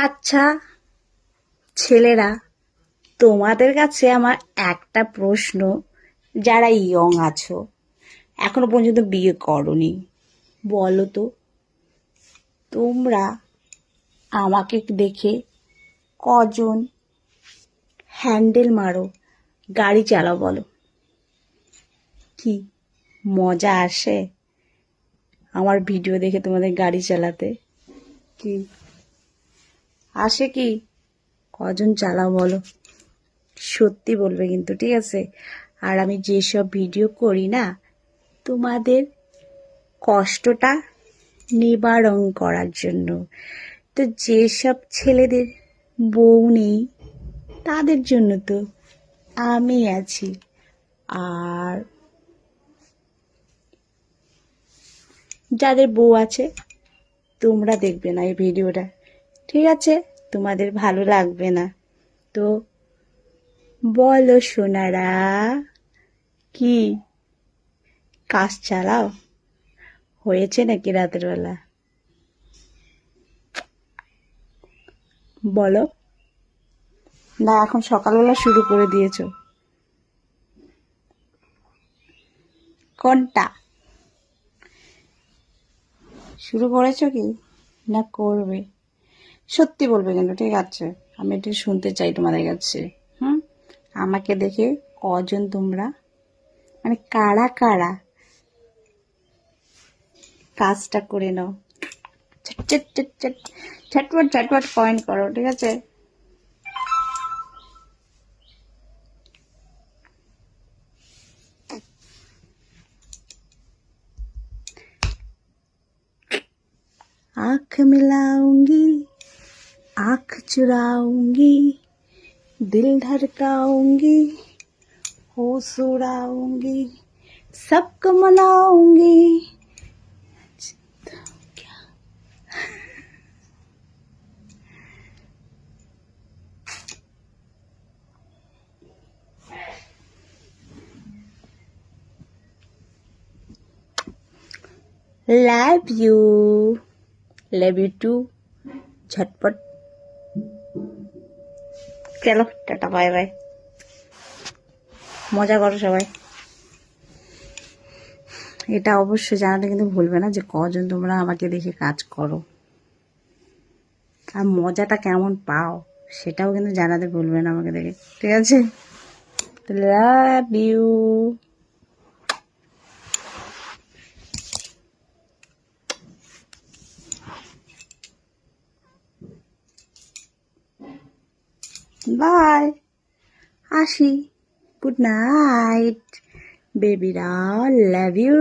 আচ্ছা ছেলেরা, তোমাদের কাছে আমার একটা প্রশ্ন। যারা ইয়ং আছো, এখনো পর্যন্ত বিয়ে করনি, বলো তো, তোমরা আমাকে দেখে কজন হ্যান্ডেল মারো, গাড়ি চালাও? বলো, কি মজা আসে আমার ভিডিও দেখে তোমাদের গাড়ি চালাতে? কি আসে? কি কজন চালাও বলো? সত্যি বলবে কিন্তু, ঠিক আছে? আর আমি যেসব ভিডিও করি না, তোমাদের কষ্টটা নিবারণ করার জন্য। তো যেসব ছেলেদের বউ নেই, তাদের জন্য তো আমি আছি। আর যাদের বউ আছে, তোমরা দেখবে না এই ভিডিওটা, ঠিক আছে? তোমাদের ভালো লাগবে না। তো বলো সোনারা, কি কাজ চালাও? হয়েছে নাকি রাতের বেলা? বলো না, এখন সকালবেলা শুরু করে দিয়েছো? কোনটা শুরু করেছো কি না করবে? সত্যি বলবে কিন্তু, ঠিক আছে? আমি একটু শুনতে চাই তোমাদের কাছে। হুম, আমাকে দেখে কজন তোমরা, মানে কারা কারা কাজটা করে নাও? ঝটপট ঝটপট পয়েন্ট করো, ঠিক আছে? आँख मिलाऊंगी, आँख चुराऊंगी, दिल धड़काऊंगी, होश उड़ाऊंगी, सबको मनाऊंगी। Love you to. झटपट। चलो टाटा बाय बाय। মজা করো সবাই। এটা অবশ্যই জানাতে কিন্তু ভুলবে না যে কজন তোমরা আমাকে দেখে কাজ করো, আর মজাটা কেমন পাও সেটাও কিন্তু জানাতে ভুলবে না আমাকে দেখে, ঠিক আছে? Love you. বাই, আসি। গুড নাইট বেবিরা, লাভ ইউ।